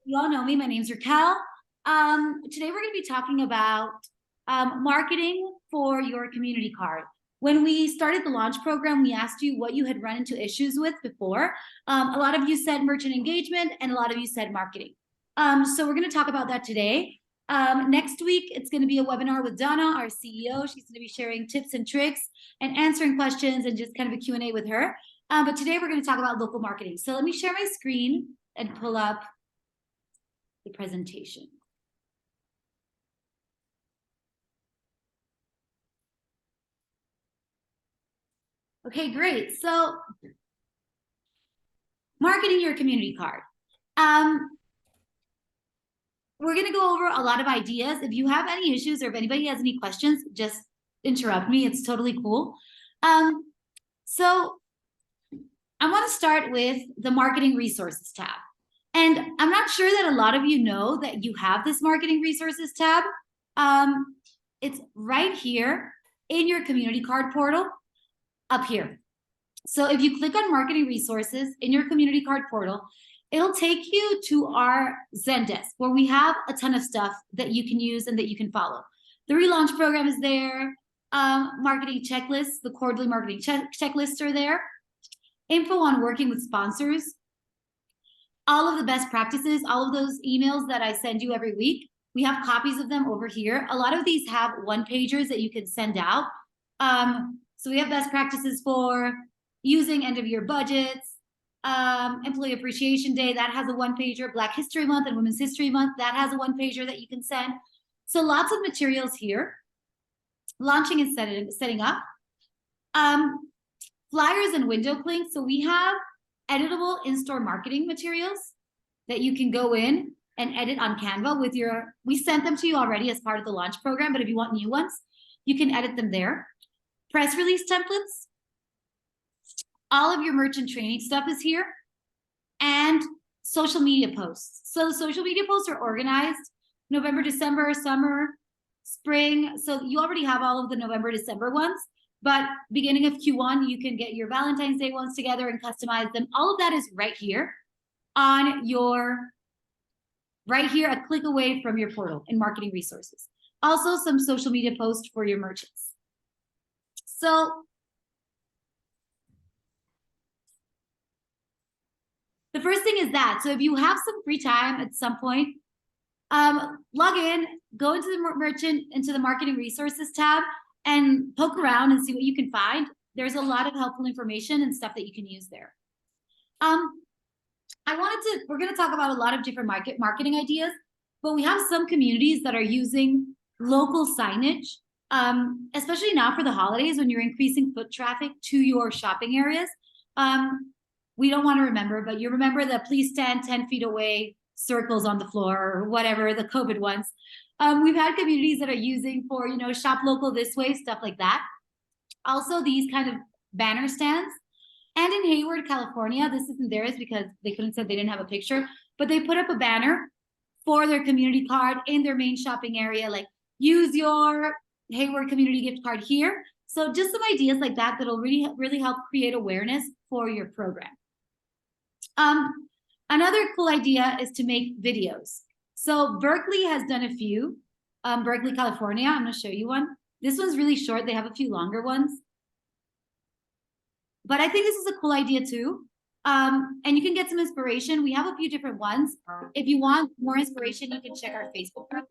You all know me. My name's Raquel. Today we're going to be talking about marketing for your community card. When we started the launch program, we asked you what you had run into issues with before. A lot of you said merchant engagement, and a lot of you said marketing. So we're going to talk about that today. Next week, it's going to be a webinar with Donna, our CEO. She's going to be sharing tips and tricks and answering questions and just kind of a Q&A with her. But today we're going to talk about local marketing. So let me share my screen and pull up the presentation. Okay, great. So marketing your community card. We're going to go over a lot of ideas. If you have any issues or if anybody has any questions, just interrupt me. It's totally cool. So I want to start with the marketing resources tab. And I'm not sure that a lot of you know that you have this marketing resources tab. It's right here in your community card portal up here. So if you click on marketing resources in your community card portal, it'll take you to our Zendesk where we have a ton of stuff that you can use and that you can follow. The Relaunch program is there. Marketing checklists, the quarterly marketing checklists are there. Info on working with sponsors. All of the best practices, all of those emails that I send you every week, we have copies of them over here. A lot of these have one-pagers that you can send out. So we have best practices for using end-of-year budgets, Employee Appreciation Day, that has a one-pager, Black History Month and Women's History Month, that has a one-pager that you can send. So lots of materials here. Launching and setting up. Flyers and window clinks. So we have editable in-store marketing materials that you can go in and edit on Canva with your, we sent them to you already as part of the launch program, but if you want new ones, you can edit them there. Press release templates. All of your merchant training stuff is here. And social media posts. So the social media posts are organized November, December, summer, spring. So you already have all of the November, December ones. But beginning of Q1, you can get your Valentine's Day ones together and customize them. All of that is right here on your, right here, a click away from your portal in marketing resources. Also some social media posts for your merchants. So the first thing is that, so if you have some free time at some point, log in, go into the merchant, into the marketing resources tab, and poke around and see what you can find. There's a lot of helpful information and stuff that you can use there. We're going to talk about a lot of different marketing ideas, but we have some communities that are using local signage, especially now for the holidays when you're increasing foot traffic to your shopping areas. We don't want to remember, but you remember the please stand 10 feet away circles on the floor or whatever, the COVID ones. We've had communities that are using for, you know, shop local this way, stuff like that. Also these kind of banner stands. And in Hayward, California, this isn't theirs because they couldn't say they didn't have a picture, but they put up a banner for their community card in their main shopping area, like use your Hayward community gift card here. So just some ideas like that that'll really help create awareness for your program. Another cool idea is to make videos. So Berkeley has done a few, Berkeley, California. I'm gonna show you one. This one's really short. They have a few longer ones. But I think this is a cool idea too. And you can get some inspiration. We have a few different ones. If you want more inspiration, you can check our Facebook group.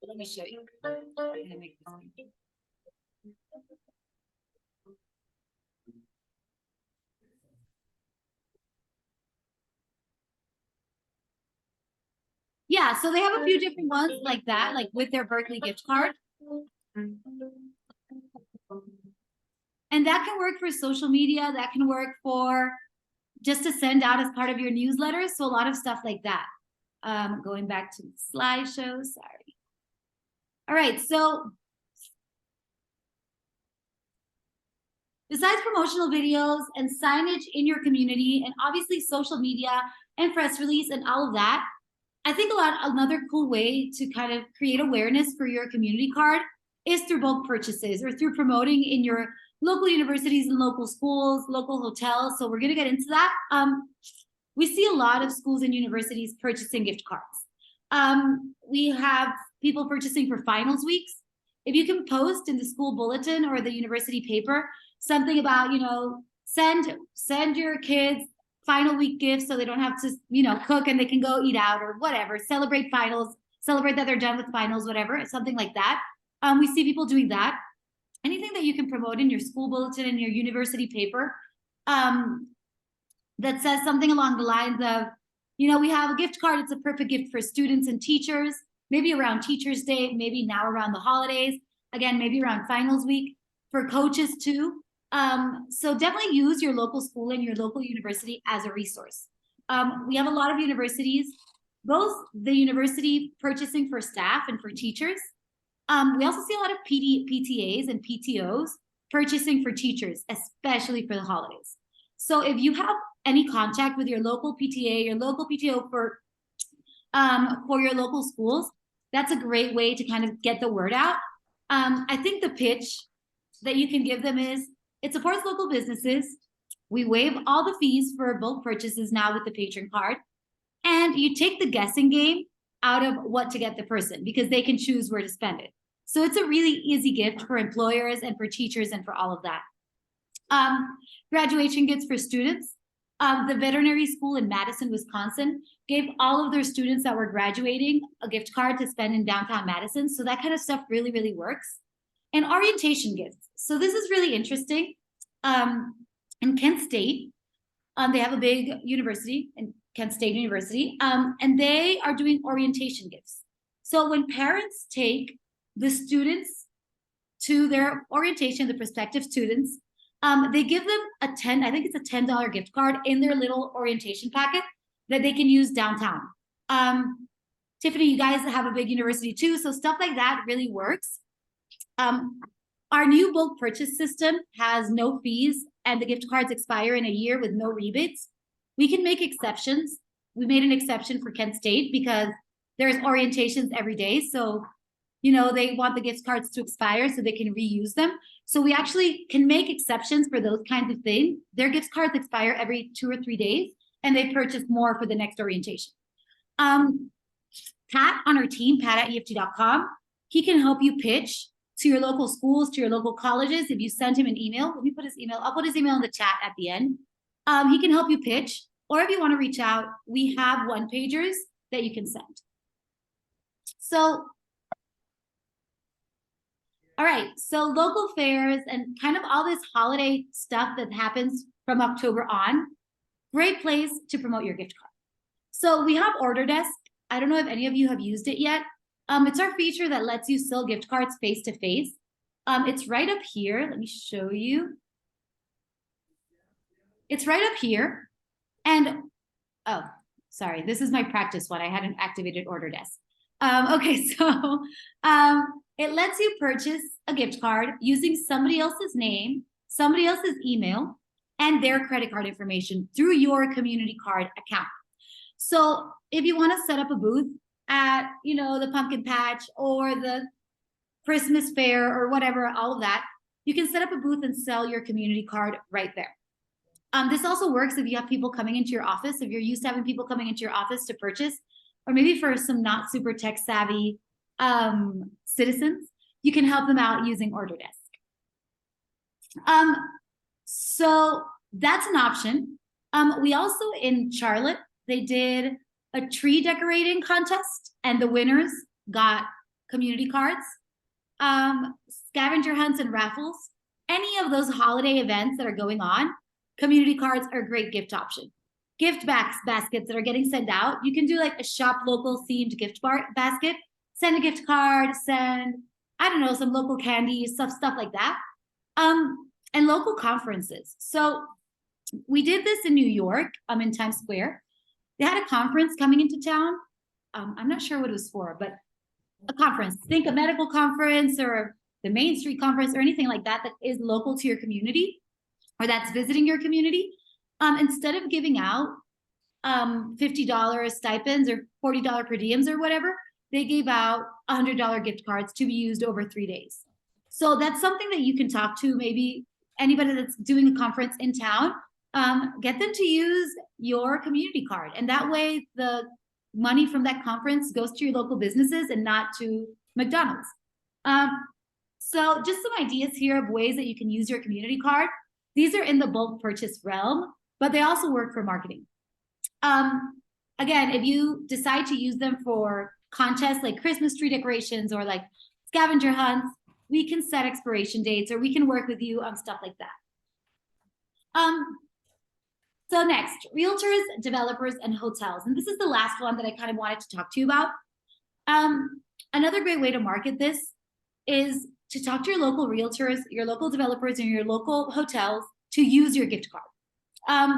Let me show you. I'm gonna make this. Yeah, so they have a few different ones like that, like with their Berkeley gift card. And that can work for social media. That can work for just to send out as part of your newsletter. So a lot of stuff like that. Going back to the slideshow, sorry. All right, so besides promotional videos and signage in your community and obviously social media and press release and all of that, I think another cool way to kind of create awareness for your community card is through bulk purchases or through promoting in your local universities and local schools, local hotels. So we're going to get into that. we see a lot of schools and universities purchasing gift cards. We have people purchasing for finals weeks. If you can post in the school bulletin or the university paper something about, send your kids final week gifts so they don't have to, cook and they can go eat out or whatever, celebrate finals, celebrate that they're done with finals, whatever, something like that. We see people doing that. Anything that you can promote in your school bulletin and your university paper that says something along the lines of, we have a gift card. It's a perfect gift for students and teachers, maybe around Teachers Day, maybe now around the holidays, again, maybe around finals week, for coaches too. So definitely use your local school and your local university as a resource. We have a lot of universities, both the university purchasing for staff and for teachers. We also see a lot of PTAs and PTOs purchasing for teachers, especially for the holidays. So if you have any contact with your local PTA, your local PTO for your local schools, that's a great way to kind of get the word out. I think the pitch that you can give them is, it supports local businesses. We waive all the fees for bulk purchases now with the patron card. And you take the guessing game out of what to get the person because they can choose where to spend it. So it's a really easy gift for employers and for teachers and for all of that. Graduation gifts for students. The veterinary school in Madison, Wisconsin gave all of their students that were graduating a gift card to spend in downtown Madison. So that kind of stuff really, really works. And orientation gifts. So this is really interesting. In Kent State, they have a big university, in Kent State University, and they are doing orientation gifts. So when parents take the students to their orientation, the prospective students, they give them I think it's a $10 gift card in their little orientation packet that they can use downtown. Tiffany, you guys have a big university too, so stuff like that really works. Our new bulk purchase system has no fees and the gift cards expire in a year with no rebates. We can make exceptions. We made an exception for Kent State because there's orientations every day. So, they want the gift cards to expire so they can reuse them. So we actually can make exceptions for those kinds of things. Their gift cards expire every 2 or 3 days and they purchase more for the next orientation. Pat on our team, pat@eft.com, he can help you pitch to your local schools, to your local colleges. If you send him an email, let me put his email, I'll put his email in the chat at the end. He can help you pitch, or if you want to reach out, we have one-pagers that you can send. So, all right, so local fairs and kind of all this holiday stuff that happens from October on, great place to promote your gift card. So we have Order Desk. I don't know if any of you have used it yet. It's our feature that lets you sell gift cards face-to-face. It's right up here. Let me show you. It's right up here. And, oh, sorry, this is my practice one. I hadn't activated Order Desk. Okay, so it lets you purchase a gift card using somebody else's name, somebody else's email, and their credit card information through your community card account. So if you want to set up a booth at, the pumpkin patch or the Christmas fair or whatever, all of that, you can set up a booth and sell your community card right there. This also works if you have people coming into your office, if you're used to having people coming into your office to purchase, or maybe for some not super tech savvy citizens, you can help them out using Order Desk. So that's an option. We also, in Charlotte, they did a tree decorating contest and the winners got community cards, scavenger hunts and raffles. Any of those holiday events that are going on, community cards are a great gift option. Gift baskets that are getting sent out. You can do like a shop local themed gift basket, send a gift card, send, I don't know, some local candy, stuff like that. And local conferences. So we did this in New York, in Times Square. They had a conference coming into town. I'm not sure what it was for, but a conference. Think a medical conference or the Main Street conference or anything like that that is local to your community or that's visiting your community. Instead of giving out $50 stipends or $40 per diems or whatever, they gave out $100 gift cards to be used over 3 days. So that's something that you can talk to maybe anybody that's doing a conference in town. get them to use your community card. And that way the money from that conference goes to your local businesses and not to McDonald's. So just some ideas here of ways that you can use your community card. These are in the bulk purchase realm, but they also work for marketing. Again, if you decide to use them for contests like Christmas tree decorations or like scavenger hunts, we can set expiration dates or we can work with you on stuff like that. So next, realtors, developers, and hotels. And this is the last one that I kind of wanted to talk to you about. Another great way to market this is to talk to your local realtors, your local developers, and your local hotels to use your gift card.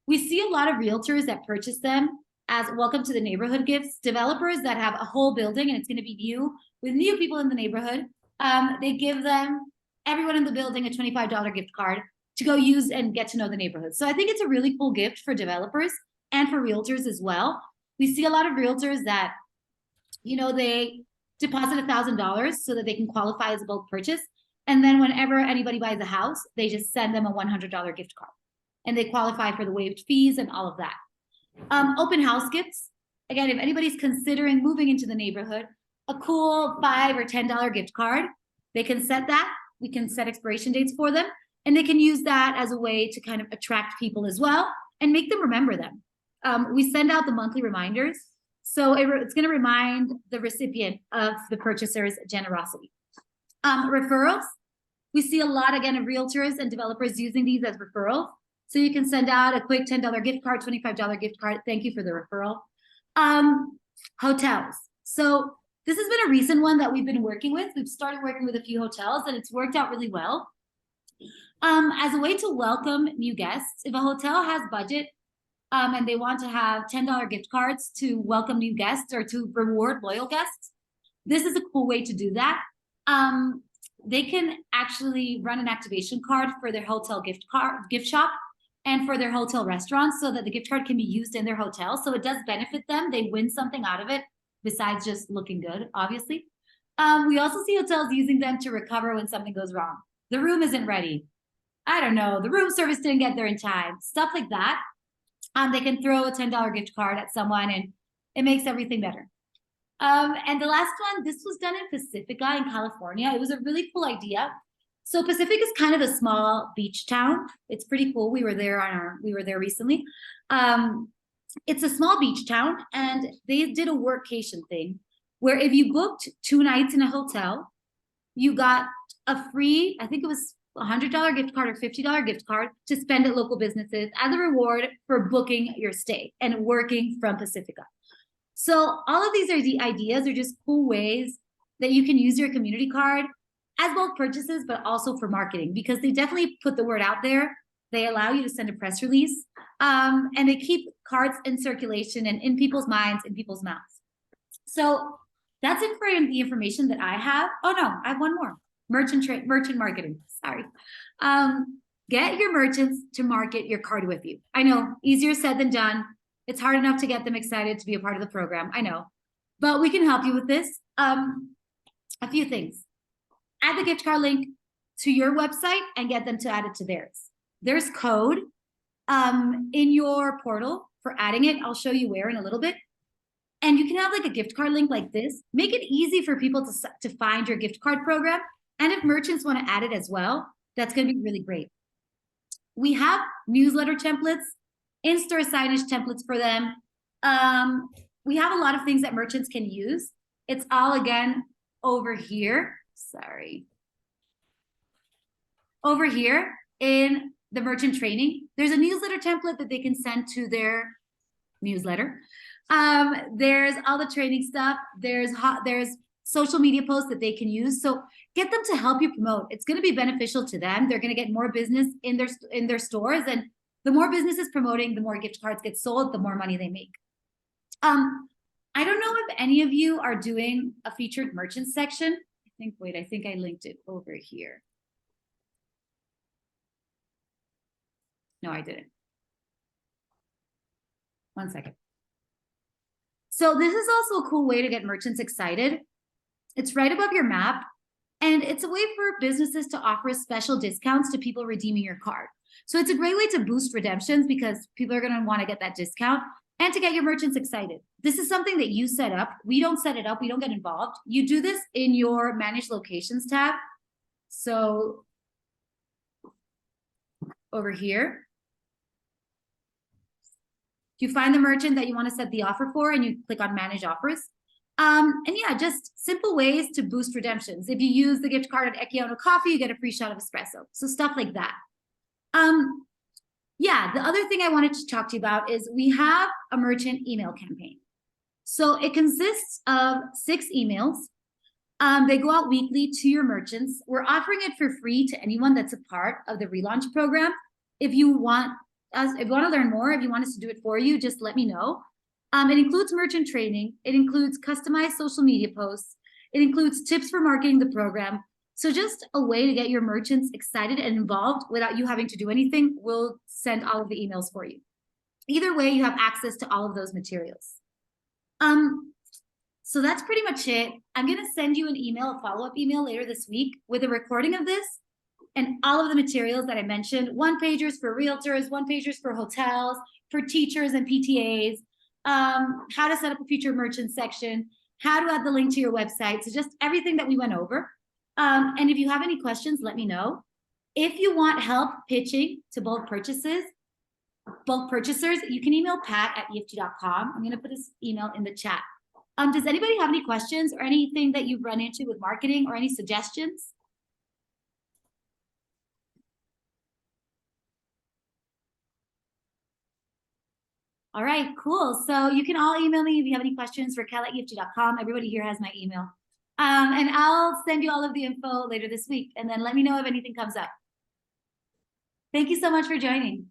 We see a lot of realtors that purchase them as welcome to the neighborhood gifts. Developers that have a whole building and it's going to be new with new people in the neighborhood. They give them, everyone in the building, a $25 gift card to go use and get to know the neighborhood. So I think it's a really cool gift for developers and for realtors as well. We see a lot of realtors that, you know, they deposit $1,000 so that they can qualify as a bulk purchase. And then whenever anybody buys a house, they just send them a $100 gift card. And they qualify for the waived fees and all of that. Open house gifts. Again, if anybody's considering moving into the neighborhood, a cool $5 or $10 gift card, they can set that. We can set expiration dates for them. And they can use that as a way to kind of attract people as well and make them remember them. We send out the monthly reminders. So it's going to remind the recipient of the purchaser's generosity. Referrals. We see a lot, again, of realtors and developers using these as referrals. So you can send out a quick $10 gift card, $25 gift card. Thank you for the referral. Hotels. So this has been a recent one that we've been working with. We've started working with a few hotels and it's worked out really well. As a way to welcome new guests, if a hotel has budget and they want to have $10 gift cards to welcome new guests or to reward loyal guests, this is a cool way to do that. They can actually run an activation card for their hotel gift shop and for their hotel restaurants so that the gift card can be used in their hotel. So it does benefit them. They win something out of it besides just looking good, obviously. We also see hotels using them to recover when something goes wrong. The room isn't ready. I don't know, the room service didn't get there in time, stuff like that. They can throw a $10 gift card at someone and it makes everything better. And the last one, this was done in Pacifica in California. It was a really cool idea. So Pacifica is kind of a small beach town. It's pretty cool. We were there recently. It's a small beach town and they did a workcation thing where if you booked 2 nights in a hotel, you got a free, I think it was $100 gift card or $50 gift card to spend at local businesses as a reward for booking your stay and working from Pacifica. So all of these ideas are just cool ways that you can use your community card as bulk purchases, but also for marketing, because they definitely put the word out there. They allow you to send a press release, and they keep cards in circulation and in people's minds, in people's mouths. So that's it for the information that I have. Oh no, I have one more. Merchant marketing, sorry. Get your merchants to market your card with you. I know, easier said than done. It's hard enough to get them excited to be a part of the program, I know. But we can help you with this. A few things. Add the gift card link to your website and get them to add it to theirs. There's code in your portal for adding it. I'll show you where in a little bit. And you can have like a gift card link like this. Make it easy for people to find your gift card program. And if merchants want to add it as well, that's going to be really great. We have newsletter templates, in-store signage templates for them. We have a lot of things that merchants can use. It's all, again, over here. Sorry. Over here in the merchant training, there's a newsletter template that they can send to their newsletter. There's all the training stuff. There's social media posts that they can use. So get them to help you promote. It's going to be beneficial to them. They're going to get more business in their stores, and the more businesses promoting, the more gift cards get sold, the more money they make. I don't know if any of you are doing a featured merchant section. I think I linked it over here. No, I didn't. One second. So this is also a cool way to get merchants excited. It's right above your map, and it's a way for businesses to offer special discounts to people redeeming your card. So it's a great way to boost redemptions because people are going to want to get that discount and to get your merchants excited. This is something that you set up. We don't set it up. We don't get involved. You do this in your Manage Locations tab. So over here, you find the merchant that you want to set the offer for and you click on Manage Offers. And yeah, just simple ways to boost redemptions. If you use the gift card at Ekiano Coffee, you get a free shot of espresso. So stuff like that. Yeah, the other thing I wanted to talk to you about is we have a merchant email campaign. So it consists of 6 emails. They go out weekly to your merchants. We're offering it for free to anyone that's a part of the Relaunch program. If you want to learn more, if you want us to do it for you, just let me know. It includes merchant training. It includes customized social media posts. It includes tips for marketing the program. So just a way to get your merchants excited and involved without you having to do anything. We'll send all of the emails for you. Either way, you have access to all of those materials. So that's pretty much it. I'm going to send you an email, a follow-up email later this week with a recording of this and all of the materials that I mentioned. 1-pagers for realtors, 1-pagers for hotels, for teachers and PTAs, how to set up a future merchant section, how to add the link to your website. So just everything that we went over. And if you have any questions, let me know. If you want help pitching to bulk purchasers, you can email pat@eft.com. I'm going to put his email in the chat. Does anybody have any questions or anything that you've run into with marketing or any suggestions? All right, cool. So you can all email me if you have any questions, raquel@eft.com. Everybody here has my email. And I'll send you all of the info later this week. And then let me know if anything comes up. Thank you so much for joining.